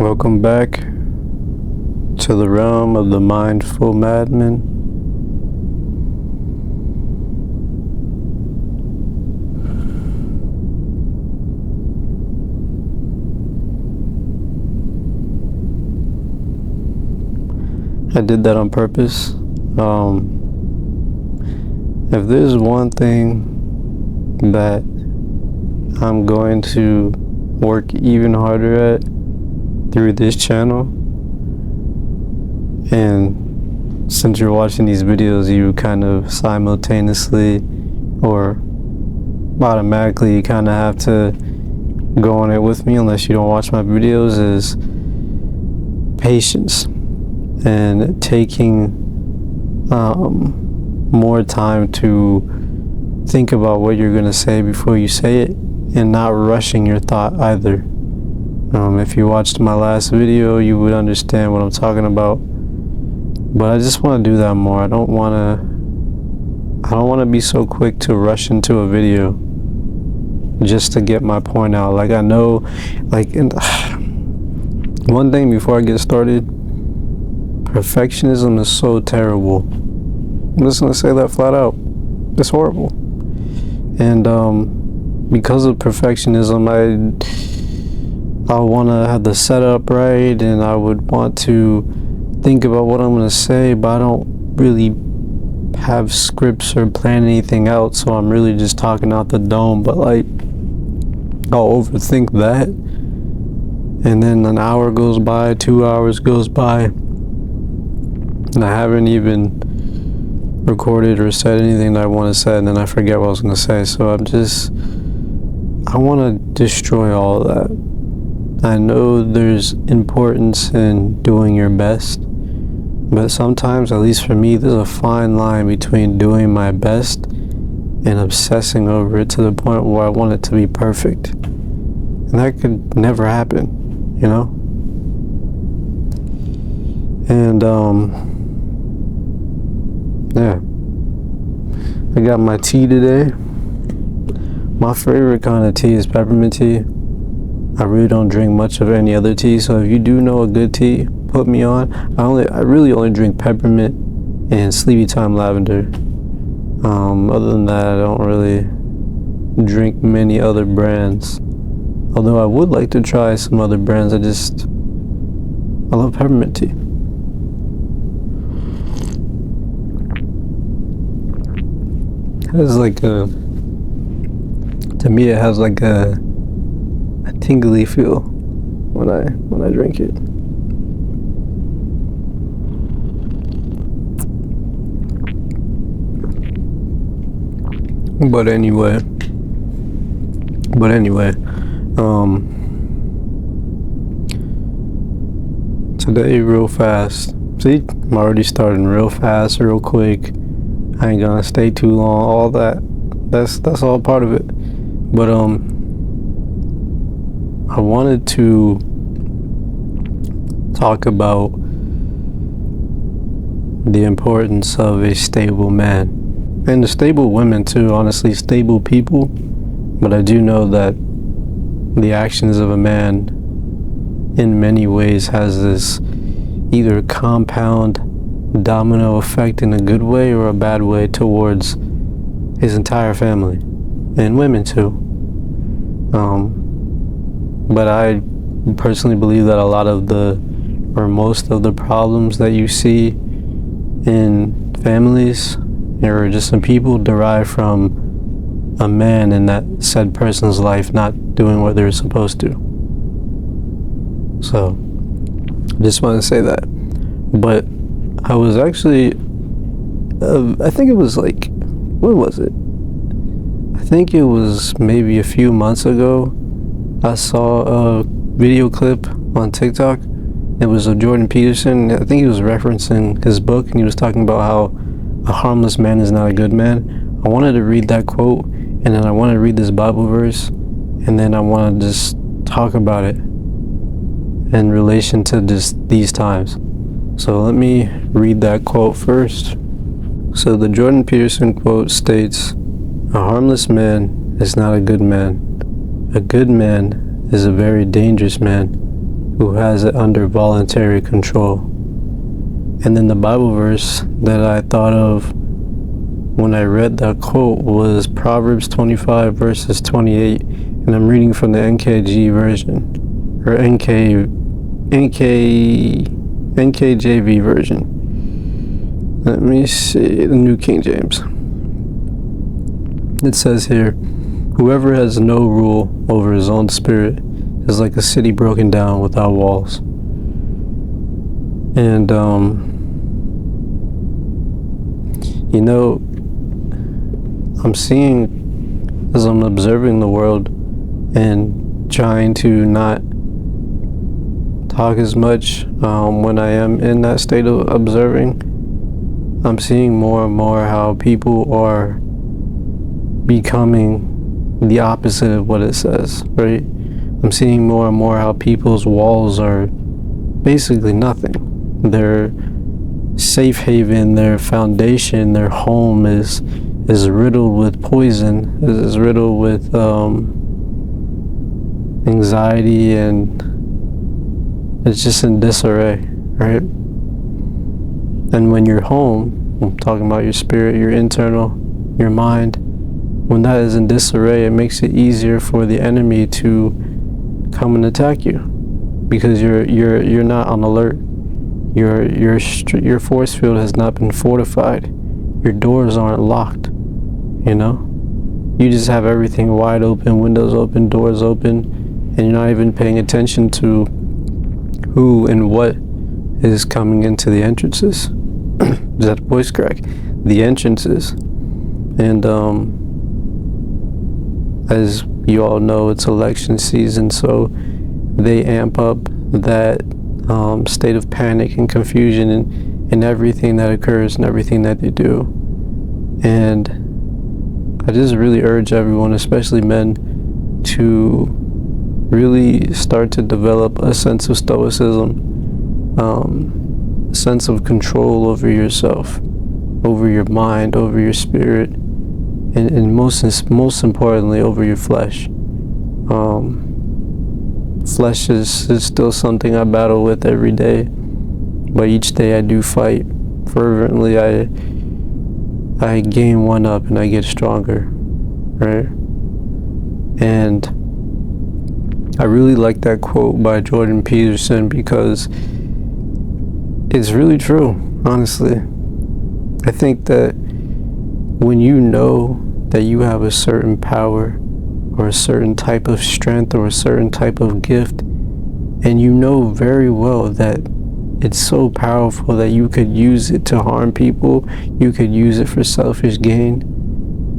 Welcome back to the realm of the mindful madman. I did that on purpose. If there's one thing that I'm going to work even harder at through this channel, and since you're watching these videos, you kind of simultaneously or automatically you kind of have to go on it with me unless you don't watch my videos, is patience and taking more time to think about what you're going to say before you say it, and not rushing your thought either. If you watched my last video, you would understand what I'm talking about. But I just want to do that more. I don't want to be so quick to rush into a video just to get my point out. Like, I know, one thing before I get started, perfectionism is so terrible. I'm just gonna say that flat out. It's horrible. And because of perfectionism, I want to have the setup right, and I would want to think about what I'm going to say, but I don't really have scripts or plan anything out, so I'm really just talking out the dome. But I'll overthink that, and then an hour goes by, 2 hours goes by, and I haven't even recorded or said anything that I want to say, and then I forget what I was going to say. So I want to destroy all of that. I know there's importance in doing your best, but sometimes, at least for me, there's a fine line between doing my best and obsessing over it to the point where I want it to be perfect. And that could never happen, you know? And, yeah. I got my tea today. My favorite kind of tea is peppermint tea. I really don't drink much of any other tea, so if you do know a good tea, put me on. I really only drink peppermint and Sleepy Time lavender. Other than that, I don't really drink many other brands. Although I would like to try some other brands. I love peppermint tea. It has to me it has like a tingly feel when I drink it. But anyway, today real fast. See, I'm already starting real fast, real quick. I ain't gonna stay too long. All that's all part of it. But I wanted to talk about the importance of a stable man, and the stable women too, honestly, stable people. But I do know that the actions of a man in many ways has this either compound domino effect in a good way or a bad way towards his entire family, and women too. But I personally believe that a lot of most of the problems that you see in families or just in people derive from a man in that said person's life not doing what they're supposed to. So, just want to say that. But I was actually, I think it was when was it? I think it was maybe a few months ago. I saw a video clip on TikTok. It was of Jordan Peterson. I think he was referencing his book, and he was talking about how a harmless man is not a good man. I wanted to read that quote, and then I wanted to read this Bible verse, and then I want to just talk about it in relation to just these times. So let me read that quote first. So the Jordan Peterson quote states, "A harmless man is not a good man. A good man is a very dangerous man who has it under voluntary control. And then the Bible verse that I thought of when I read that quote was Proverbs 25 verses 28, and I'm reading from the NKG version, or NKJV version. Let me see, the New King James. It says here, whoever has no rule over his own spirit is like a city broken down without walls. And, you know, I'm seeing, as I'm observing the world and trying to not talk as much when I am in that state of observing, I'm seeing more and more how people are becoming the opposite of what it says, right? I'm seeing more and more how people's walls are basically nothing. Their safe haven, their foundation, their home is riddled with poison, is riddled with anxiety, and it's just in disarray, right? And when you're home, I'm talking about your spirit, your internal, your mind, when that is in disarray, it makes it easier for the enemy to come and attack you, because you're not on alert. Your force field has not been fortified. Your doors aren't locked. You know, you just have everything wide open, windows open, doors open, and you're not even paying attention to who and what is coming into the entrances. Is that a voice crack? The entrances. And as you all know, it's election season, so they amp up that state of panic and confusion in everything that occurs and everything that they do. And I just really urge everyone, especially men, to really start to develop a sense of stoicism, a sense of control over yourself, over your mind, over your spirit, and most importantly, over your flesh. Flesh is still something I battle with every day, but each day I do fight fervently. I gain one up and I get stronger, right? And I really like that quote by Jordan Peterson, because it's really true, honestly. I think that when you know that you have a certain power or a certain type of strength or a certain type of gift, and you know very well that it's so powerful that you could use it to harm people, you could use it for selfish gain,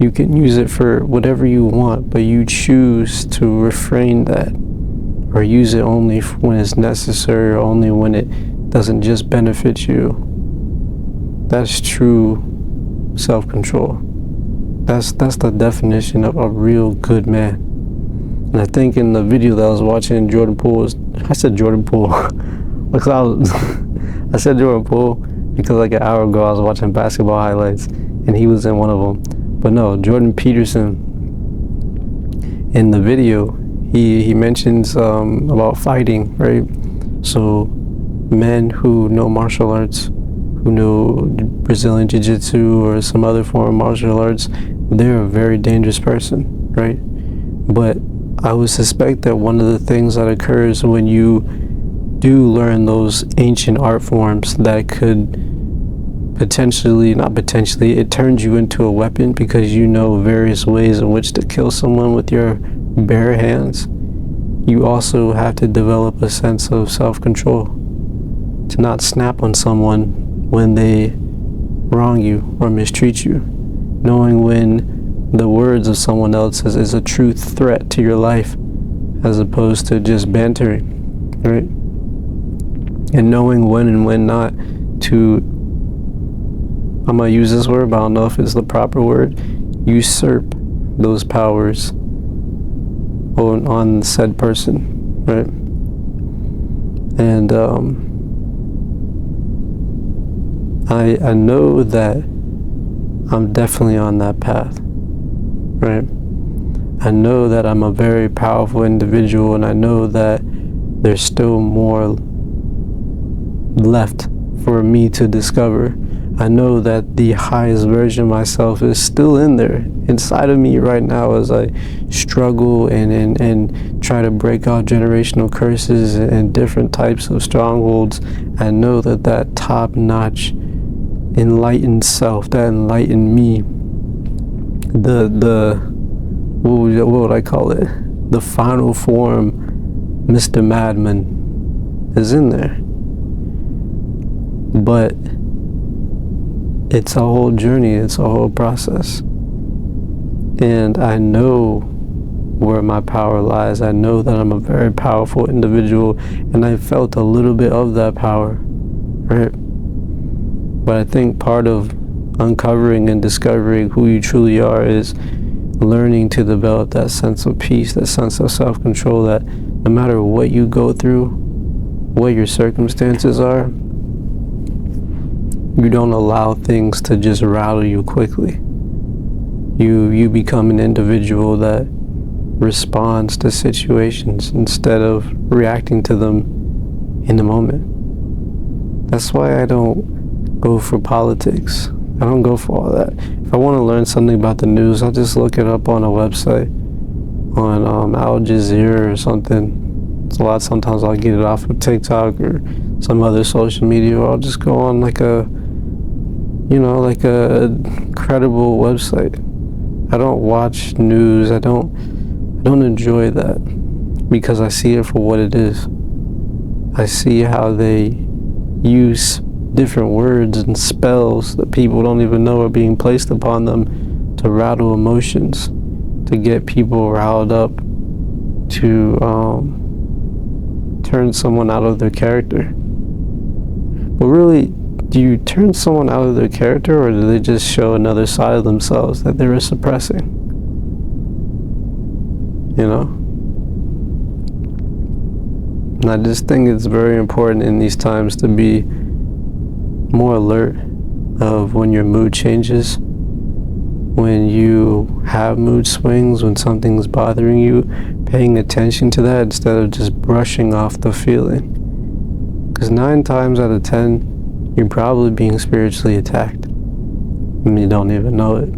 you can use it for whatever you want, but you choose to refrain that, or use it only when it's necessary, or only when it doesn't just benefit you. That's true self-control. That's the definition of a real good man. And I think in the video that I was watching, Jordan Poole I said Jordan Poole. I said Jordan Poole because like an hour ago I was watching basketball highlights and he was in one of them. But no, Jordan Peterson, in the video, he mentions about fighting, right? So men who know martial arts, who know Brazilian Jiu-Jitsu or some other form of martial arts, they're a very dangerous person, right? But I would suspect that one of the things that occurs when you do learn those ancient art forms that could it turns you into a weapon, because you know various ways in which to kill someone with your bare hands. You also have to develop a sense of self-control to not snap on someone when they wrong you or mistreat you, knowing when the words of someone else is a true threat to your life as opposed to just bantering, right? And knowing when and when not to, I'm gonna use this word, but I don't know if it's the proper word, usurp those powers on said person, right? And I know that I'm definitely on that path, right? I know that I'm a very powerful individual, and I know that there's still more left for me to discover. I know that the highest version of myself is still in there inside of me right now as I struggle and try to break out generational curses and different types of strongholds. I know that top-notch enlightened self, that enlightened me, the what would I call it? The final form, Mr. Madman, is in there. But it's a whole journey, it's a whole process. And I know where my power lies. I know that I'm a very powerful individual, and I felt a little bit of that power, right? But I think part of uncovering and discovering who you truly are is learning to develop that sense of peace, that sense of self-control, that no matter what you go through, what your circumstances are, you don't allow things to just rattle you quickly. You become an individual that responds to situations instead of reacting to them in the moment. That's why I don't go for politics. I don't go for all that. If I want to learn something about the news, I'll just look it up on a website, on Al Jazeera or something. It's a lot. Sometimes I'll get it off of TikTok or some other social media, or I'll just go on like a credible website. I don't watch news. I don't enjoy that because I see it for what it is. I see how they use different words and spells that people don't even know are being placed upon them to rattle emotions, to get people riled up, to turn someone out of their character. But really, do you turn someone out of their character, or do they just show another side of themselves that they were suppressing? You know? And I just think it's very important in these times to be more alert of when your mood changes, when you have mood swings, when something's bothering you, paying attention to that instead of just brushing off the feeling. Because 9 times out of 10, you're probably being spiritually attacked and you don't even know it.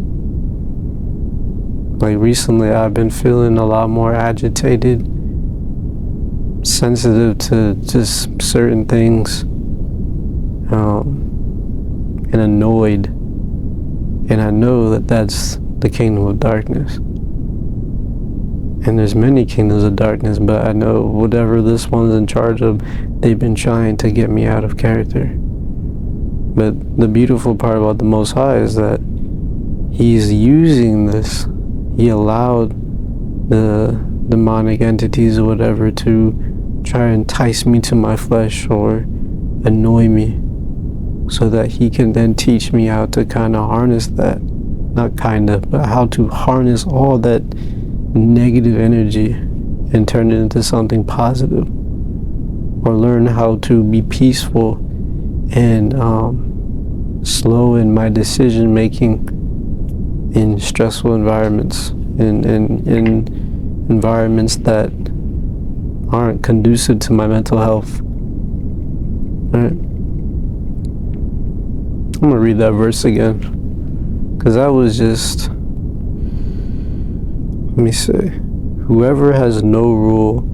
Like recently, I've been feeling a lot more agitated, sensitive to just certain things, and annoyed. And I know that that's the kingdom of darkness. And there's many kingdoms of darkness, but I know whatever this one's in charge of, they've been trying to get me out of character. But the beautiful part about the Most High is that He's using this. He allowed the demonic entities or whatever to try and entice me to my flesh or annoy me, so that He can then teach me how to kind of harness that. Not kind of, but how to harness all that negative energy and turn it into something positive. Or learn how to be peaceful and slow in my decision making in stressful environments, in environments that aren't conducive to my mental health. Alright. I'm gonna read that verse again, because that was just, let me see. Whoever has no rule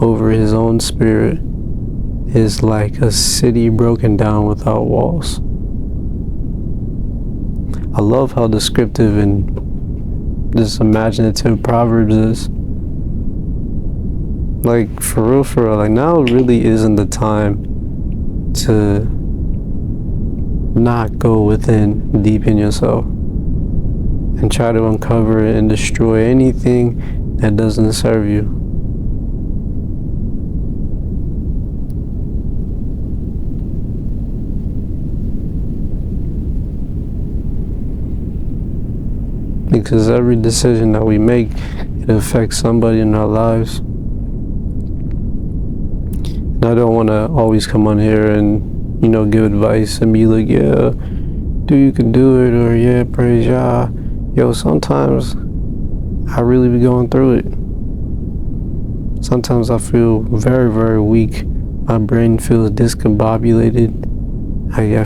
over his own spirit is like a city broken down without walls. I love how descriptive and just imaginative Proverbs is. Like, for real, like, now really isn't the time to not go within, deep in yourself, and try to uncover and destroy anything that doesn't serve you. Because every decision that we make, it affects somebody in our lives. And I don't want to always come on here and, give advice and be like, yeah, you can do it, or yeah, praise Yah. Yo, sometimes I really be going through it. Sometimes I feel very, very weak. My brain feels discombobulated.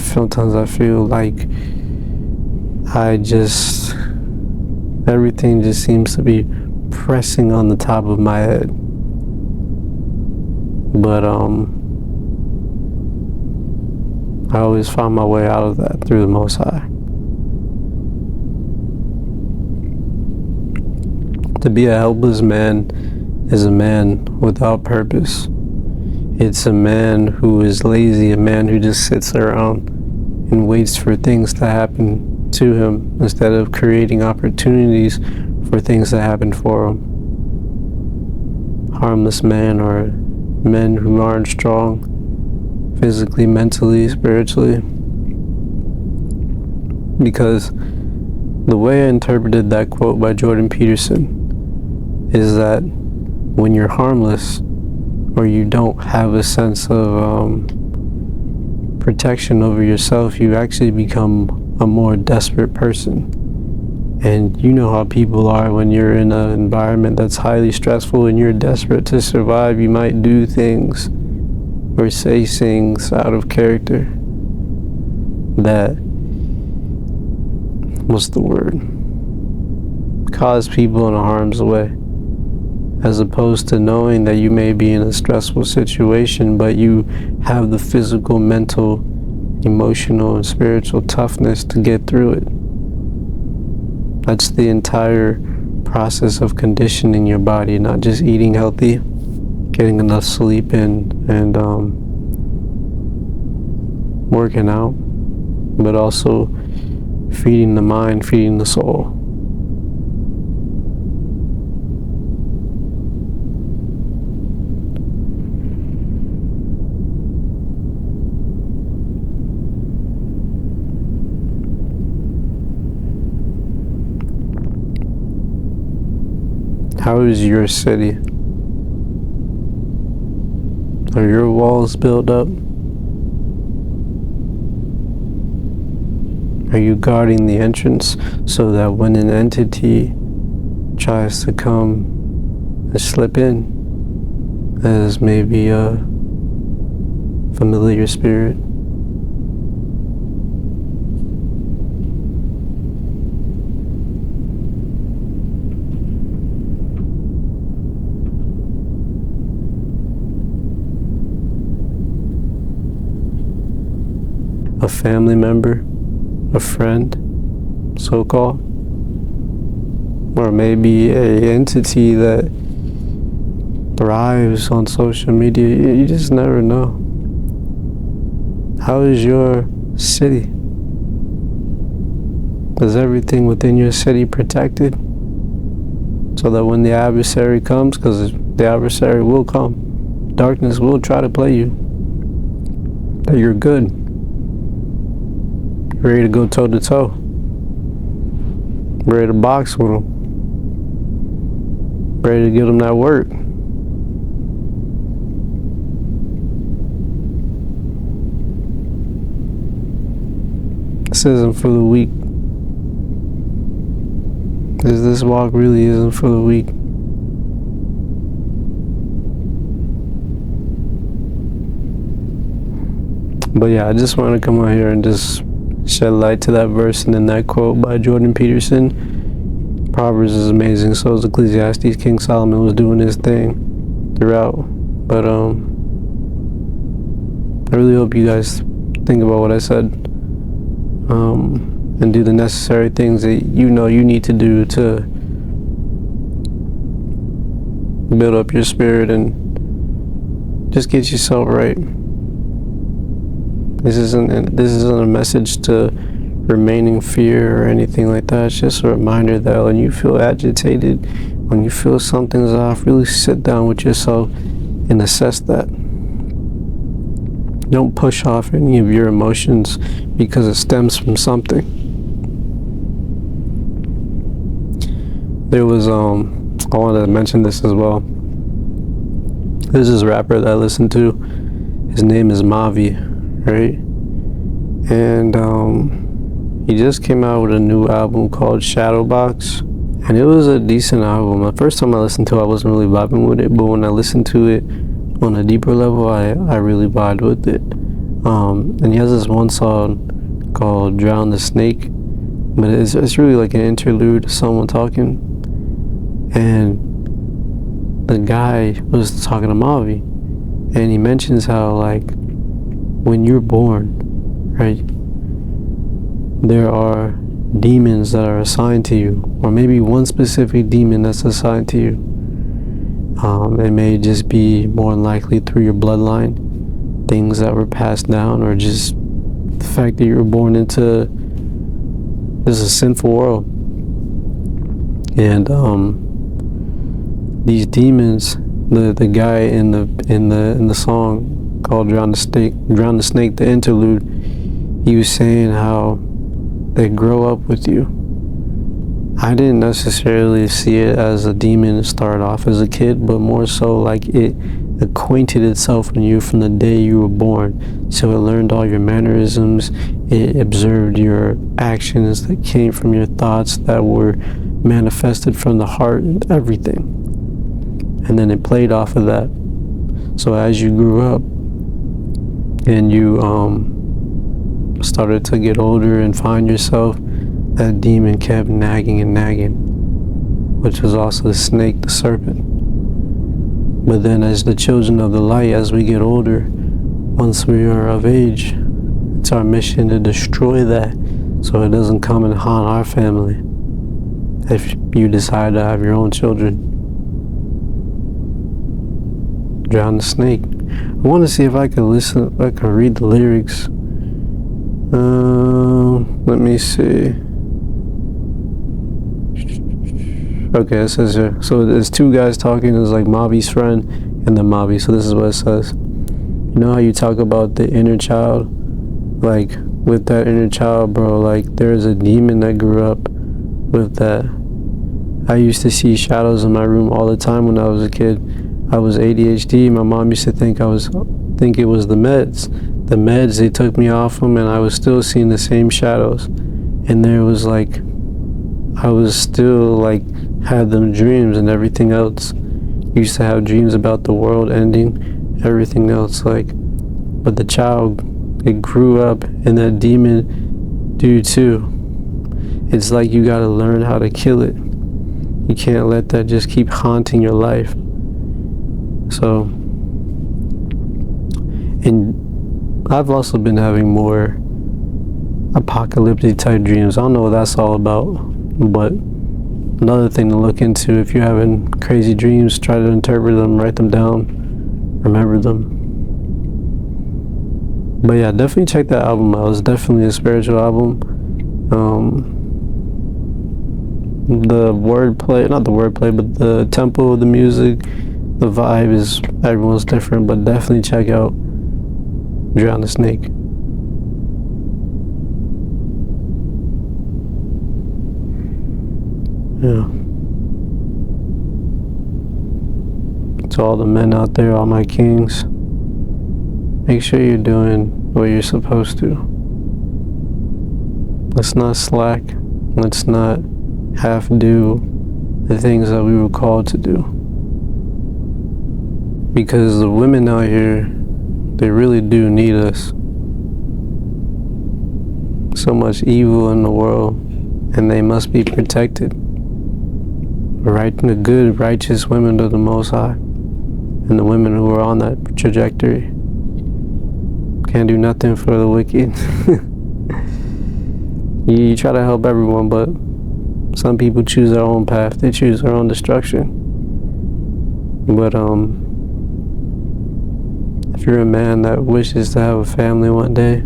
Sometimes I feel like everything just seems to be pressing on the top of my head. But I always find my way out of that through the Most High. To be a helpless man is a man without purpose. It's a man who is lazy, a man who just sits around and waits for things to happen to him instead of creating opportunities for things to happen for him. Harmless men are men who aren't strong physically, mentally, spiritually. Because the way I interpreted that quote by Jordan Peterson is that when you're harmless, or you don't have a sense of protection over yourself, you actually become a more desperate person. And you know how people are when you're in an environment that's highly stressful and you're desperate to survive. You might do things or say things out of character that, cause people in harm's way. As opposed to knowing that you may be in a stressful situation, but you have the physical, mental, emotional, and spiritual toughness to get through it. That's the entire process of conditioning your body, not just eating healthy, getting enough sleep and working out, but also feeding the mind, feeding the soul. How is your city? Are your walls built up? Are you guarding the entrance so that when an entity tries to come and slip in, as maybe a familiar spirit, a family member, a friend, so-called, or maybe a entity that thrives on social media. You just never know. How is your city? Is everything within your city protected? So that when the adversary comes, because the adversary will come, darkness will try to play you, that you're good. Ready to go toe to toe. Ready to box with them. Ready to give them that work. This isn't for the weak. This walk really isn't for the weak. But yeah, I just want to come out here and just shed light to that verse and then that quote by Jordan Peterson. Proverbs is amazing, so is Ecclesiastes. King Solomon was doing his thing throughout. But I really hope you guys think about what I said, and do the necessary things that you know you need to do to build up your spirit and just get yourself right. This isn't a message to remain in fear or anything like that. It's just a reminder that when you feel agitated, when you feel something's off, really sit down with yourself and assess that. Don't push off any of your emotions because it stems from something. There was, I wanted to mention this as well. There's this rapper that I listen to. His name is Mavi, right? And he just came out with a new album called Shadowbox. And it was a decent album. The first time I listened to it, I wasn't really vibing with it, but when I listened to it on a deeper level, I really vibed with it. And he has this one song called Drown the Snake, but it's really like an interlude of someone talking. And the guy was talking to Mavi, and he mentions how, like, when you're born, right, there are demons that are assigned to you, or maybe one specific demon that's assigned to you. It may just be more than likely through your bloodline, things that were passed down, or just the fact that you were born into this is a sinful world. And these demons, the guy in the song called Drown the Snake, the interlude, he was saying how they grow up with you. I didn't necessarily see it as a demon start off as a kid, but more so like it acquainted itself with you from the day you were born. So it learned all your mannerisms, it observed your actions that came from your thoughts that were manifested from the heart and everything. And then it played off of that. So as you grew up and you started to get older and find yourself, that demon kept nagging and nagging, which was also the snake, the serpent. But then as the children of the light, as we get older, once we are of age, it's our mission to destroy that so it doesn't come and haunt our family. If you decide to have your own children, drown the snake. I want to see if I could read the lyrics. Let me see. Okay, it says here. So there's two guys talking. There's like Mavi's friend and then Mavi. So this is what it says. You know how you talk about the inner child? Like, with that inner child, bro, like, there's a demon that grew up with that. I used to see shadows in my room all the time when I was a kid. I was ADHD. My mom used to think it was the meds. The meds, they took me off them, and I was still seeing the same shadows. And there was like, I was still like, had them dreams and everything else. Used to have dreams about the world ending, everything else, like, but the child, it grew up, and that demon do too. It's like you gotta learn how to kill it. You can't let that just keep haunting your life. So, and I've also been having more apocalyptic type dreams. I don't know what that's all about, but another thing to look into, if you're having crazy dreams, try to interpret them, write them down, remember them. But yeah, definitely check that album out. It's definitely a spiritual album. The wordplay, not the wordplay, but the tempo of the music, the vibe is, everyone's different, but definitely check out Drown the Snake. Yeah. To all the men out there, all my kings, make sure you're doing what you're supposed to. Let's not slack. Let's not half do the things that we were called to do. Because the women out here, they really do need us. So much evil in the world, and they must be protected. Right, the good, righteous women of the Most High, and the women who are on that trajectory. Can't do nothing for the wicked. You try to help everyone, but some people choose their own path. They choose their own destruction. But if you're a man that wishes to have a family one day,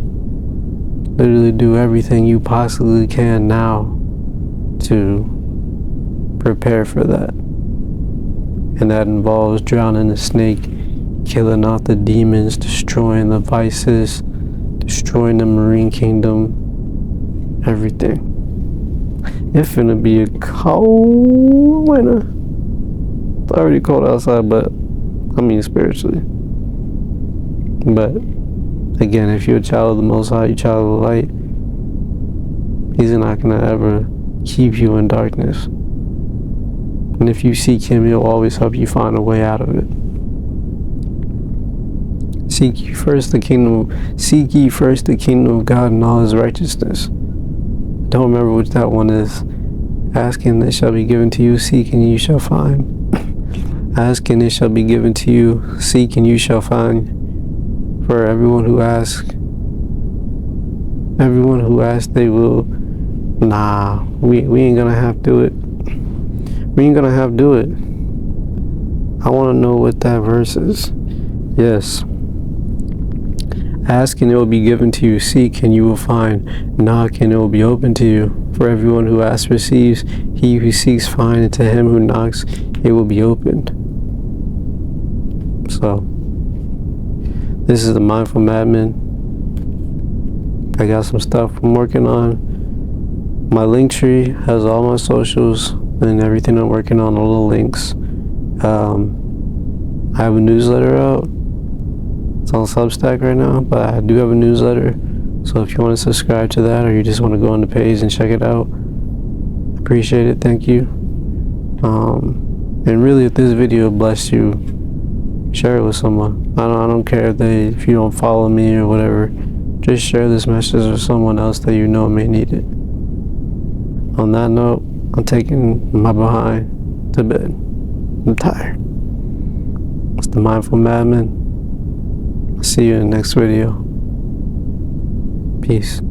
literally do everything you possibly can now to prepare for that. And that involves drowning the snake, killing off the demons, destroying the vices, destroying the marine kingdom, everything. It's finna be a cold winter. It's already cold outside, but I mean spiritually. But again, if you're a child of the Most High, you're a child of the light, He's not gonna ever keep you in darkness. And if you seek Him, He'll always help you find a way out of it. Seek ye first the kingdom of God and all His righteousness. Don't remember which that one is. Ask and it shall be given to you. Seek and you shall find. Ask and it shall be given to you. Seek and you shall find. For everyone who asks, they will. Nah, we ain't gonna have to do it. We ain't gonna have to do it. I want to know what that verse is. Yes. Ask and it will be given to you. Seek and you will find. Knock and it will be open to you. For everyone who asks receives. He who seeks finds. And to him who knocks it will be opened. So, this is the Mindful Madman. I got some stuff I'm working on. My link tree has all my socials and everything I'm working on, all the links. I have a newsletter out. It's on Substack right now, but I do have a newsletter. So if you want to subscribe to that, or you just want to go on the page and check it out, appreciate it. Thank you. And really, if this video blessed you, share it with someone. I don't care if you don't follow me or whatever. Just share this message with someone else that you know may need it. On that note, I'm taking my behind to bed. I'm tired. It's the Mindful Madman. I'll see you in the next video. Peace.